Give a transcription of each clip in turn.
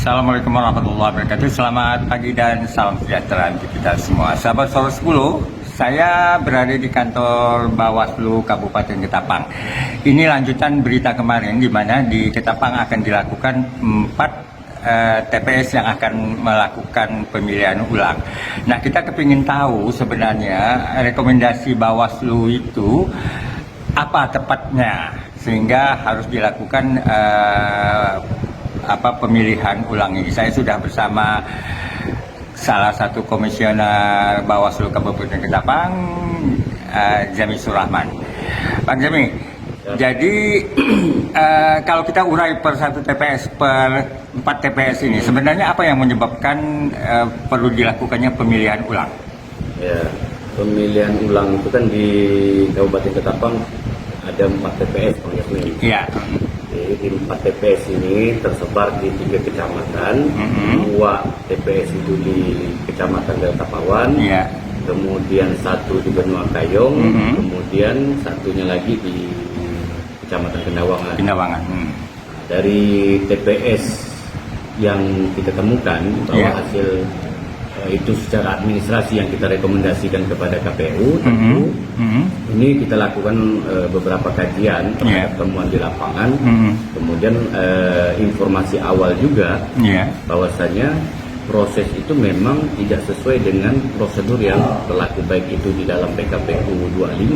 Assalamualaikum warahmatullahi wabarakatuh. Selamat pagi dan salam sejahtera untuk kita semua. Sahabat Solo 10, saya berada di kantor Bawaslu Kabupaten Ketapang. Ini lanjutan berita kemarin di mana di Ketapang akan dilakukan 4 TPS yang akan melakukan pemilihan ulang. Nah, kita kepingin tahu sebenarnya rekomendasi Bawaslu itu apa tepatnya sehingga harus dilakukan pemilihan ulang ini. Saya sudah bersama salah satu komisioner Bawaslu Kabupaten Ketapang, Jami Surahman. Pak Jami, jadi kalau kita urai per satu TPS, per 4 TPS ini, sebenarnya apa yang menyebabkan perlu dilakukannya pemilihan ulang? Ya, pemilihan ulang itu kan di Kabupaten Ketapang ada 4 TPS, Bang Yasmin. Iya. Jadi di 4 TPS ini tersebar di 3 kecamatan, 2 TPS itu di Kecamatan Delta Pawan, kemudian 1 di Benua Kayong, kemudian satunya lagi di Kecamatan Kendawangan. Dari TPS yang kita temukan bahwa hasil itu secara administrasi yang kita rekomendasikan kepada KPU, tentu ini kita lakukan beberapa kajian terhadap temuan di lapangan, kemudian informasi awal juga bahwasanya proses itu memang tidak sesuai dengan prosedur yang berlaku, baik itu di dalam PKPU 25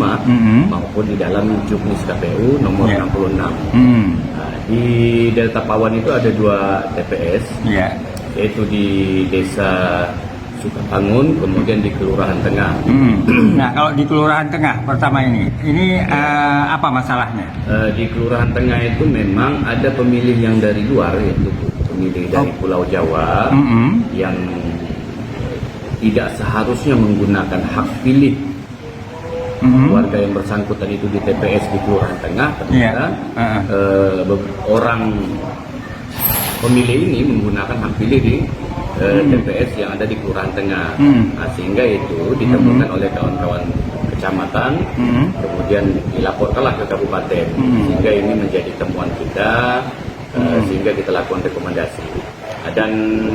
maupun di dalam Juknis KPU nomor 66. Nah, di Delta Pawan itu ada 2 TPS, yaitu di Desa Sukabangun, kemudian di Kelurahan Tengah. Nah, kalau di Kelurahan Tengah pertama ini apa masalahnya? Di Kelurahan Tengah itu memang ada pemilih yang dari luar, yaitu pemilih dari Pulau Jawa yang tidak seharusnya menggunakan hak pilih warga yang bersangkutan itu di TPS di Kelurahan Tengah. Ternyata orang pemilih ini menggunakan hak pilih di TPS yang ada di Kelurahan Tengah. Nah, sehingga itu ditemukan oleh kawan-kawan kecamatan, kemudian dilaporkanlah ke kabupaten, sehingga ini menjadi temuan kita, sehingga kita lakukan rekomendasi. Dan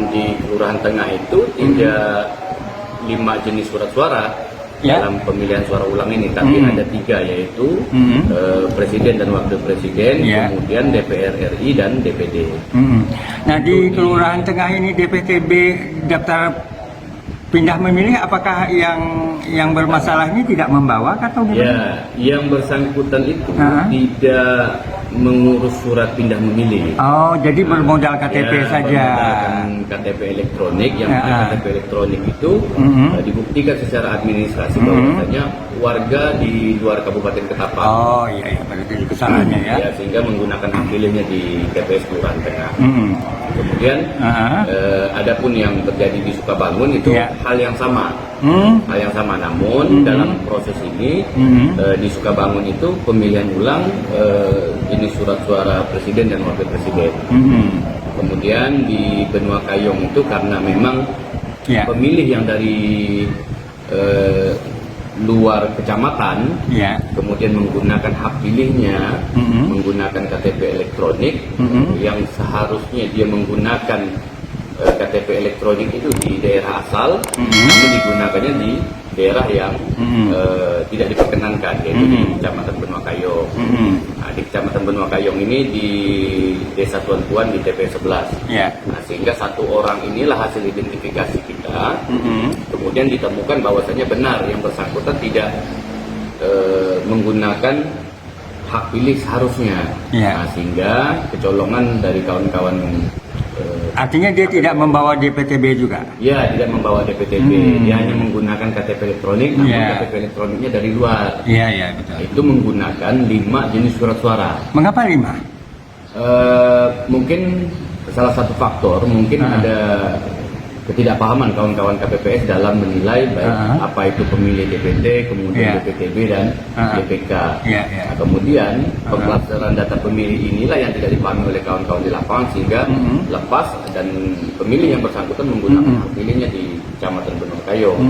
di Kelurahan Tengah itu tidak 5 jenis surat suara dalam pemilihan suara ulang ini, tapi ada 3, yaitu Presiden dan Wakil Presiden, kemudian DPR RI dan DPD. Nah, di Kelurahan Tengah ini DPTB daftar pindah memilih, apakah yang bermasalah ini tidak membawa atau gimana? Ya, yang bersangkutan itu tidak mengurus surat pindah memilih. Oh, jadi bermodal KTP saja. KTP elektronik, yang KTP elektronik itu dibuktikan secara administrasi bahwasanya warga di luar Kabupaten Ketapang. Oh iya, berarti itu kesalahannya ya. Sehingga menggunakan hak pilihnya di TPS Kelurahan Tengah. Kemudian adapun yang terjadi di Sukabangun itu hal yang sama. Hal yang sama, namun dalam proses ini di Sukabangun itu pemilihan ulang jenis surat suara Presiden dan Wakil Presiden. Kemudian di Benua Kayong itu karena memang pemilih yang dari luar kecamatan, kemudian menggunakan hak pilihnya, menggunakan KTP elektronik, yang seharusnya dia menggunakan KTP elektronik itu di daerah asal, namun digunakannya di daerah yang tidak diperkenankan, yaitu di Kecamatan Benua Kayong. Nah, di Kecamatan Benua Kayong ini di Desa Tuan Puan di TP 11. Nah, sehingga 1 orang inilah hasil identifikasi kita. Kemudian ditemukan bahwasanya benar yang bersangkutan tidak menggunakan hak pilih seharusnya. Nah, sehingga kecolongan dari kawan-kawan. Artinya dia tidak membawa DPTB juga? Ya, tidak membawa DPTB. Dia hanya menggunakan KTP elektronik, namun KTP elektroniknya dari luar. Iya, betul. Itu menggunakan 5 jenis surat suara. Mengapa 5? Mungkin salah satu faktor, mungkin ada ketidakpahaman kawan-kawan KPPS dalam menilai baik apa itu pemilih DPT, kemudian DPTB dan DPK. Nah, kemudian pelaksanaan data pemilih inilah yang tidak dipahami oleh kawan-kawan di lapangan, sehingga lepas dan pemilih yang bersangkutan menggunakan hak pilihnya di Kecamatan Benua Kayong,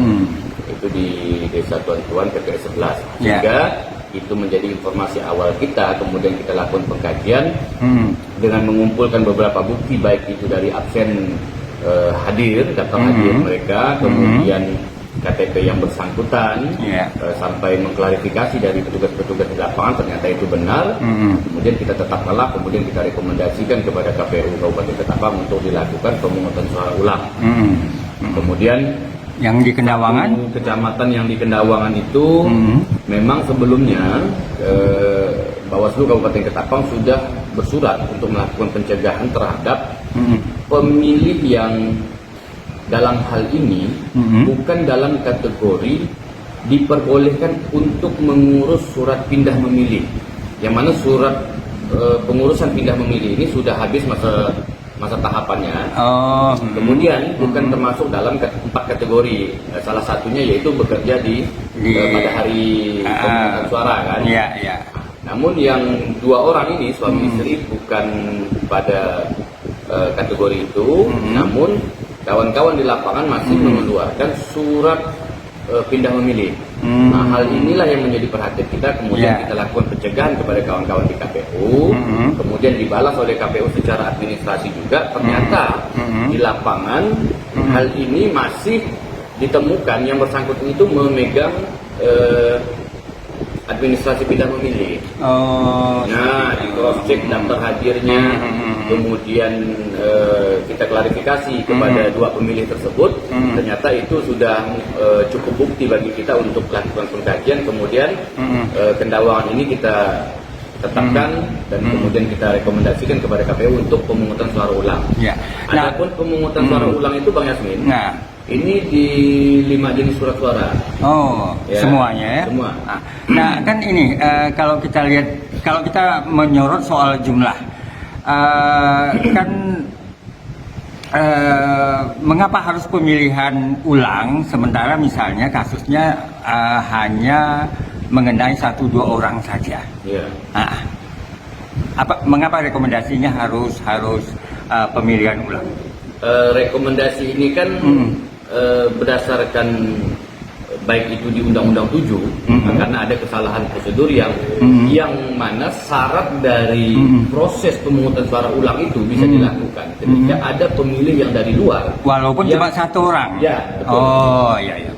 itu di Desa Tuan Tuan TPS 11, sehingga itu menjadi informasi awal kita, kemudian kita lakukan pengkajian Hmm. dengan mengumpulkan beberapa bukti, baik itu dari absen hadir, daftar hadir mereka, kemudian KTP yang bersangkutan, sampai mengklarifikasi dari petugas-petugas di lapangan ternyata itu benar. Kemudian kita tetapkanlah, kemudian kita rekomendasikan kepada KPU Kabupaten Ketapang untuk dilakukan pemungutan suara ulang. Kemudian yang di Kendawangan, kecamatan yang di Kendawangan itu memang sebelumnya Bawaslu Kabupaten Ketapang sudah bersurat untuk melakukan pencegahan terhadap pemilih yang dalam hal ini bukan dalam kategori diperbolehkan untuk mengurus surat pindah memilih, yang mana surat pengurusan pindah memilih ini sudah habis masa tahapannya. Kemudian bukan termasuk dalam 4 kategori, salah satunya yaitu bekerja pada hari pemungutan suara kan. Namun yang 2 orang ini suami istri bukan pada kategori itu, namun kawan-kawan di lapangan masih mengeluarkan surat pindah memilih. Nah, hal inilah yang menjadi perhatian kita, kemudian kita lakukan pencegahan kepada kawan-kawan di KPU, kemudian dibalas oleh KPU secara administrasi juga. Ternyata di lapangan hal ini masih ditemukan yang bersangkutan itu memegang administrasi pindah memilih. Nah, di cross check daftar hadirnya, kemudian kita klarifikasi kepada 2 pemilih tersebut, ternyata itu sudah cukup bukti bagi kita untuk melakukan pengkajian. Kemudian Kendawangan ini kita tetapkan dan kemudian kita rekomendasikan kepada KPU untuk pemungutan suara ulang. Adapun pemungutan suara ulang itu, Bang Yasmin, ini di 5 jenis surat suara. Semuanya ya? Semua. Nah, kan ini kalau kita lihat, kalau kita menyorot soal jumlah, kan mengapa harus pemilihan ulang sementara misalnya kasusnya hanya mengenai 1-2 orang saja? Mengapa rekomendasinya harus pemilihan ulang? Rekomendasi ini kan berdasarkan baik itu di Undang-Undang 7 karena ada kesalahan prosedur yang mana syarat dari proses pemungutan suara ulang itu bisa dilakukan ketika ada pemilih yang dari luar, walaupun cuma 1 orang.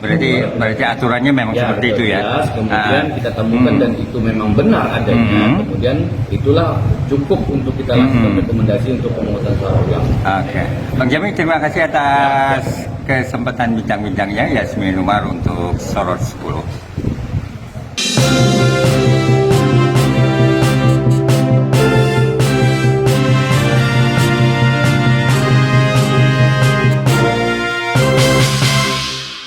Berarti aturannya memang seperti itu ya. Kemudian kita temukan dan itu memang benar adanya. Kemudian itulah cukup untuk kita lakukan rekomendasi untuk pemungutan suara ulang. Bang Jamil, terima kasih atas kesempatan bincang-bincangnya. Yasmin Umar untuk Sorot 10.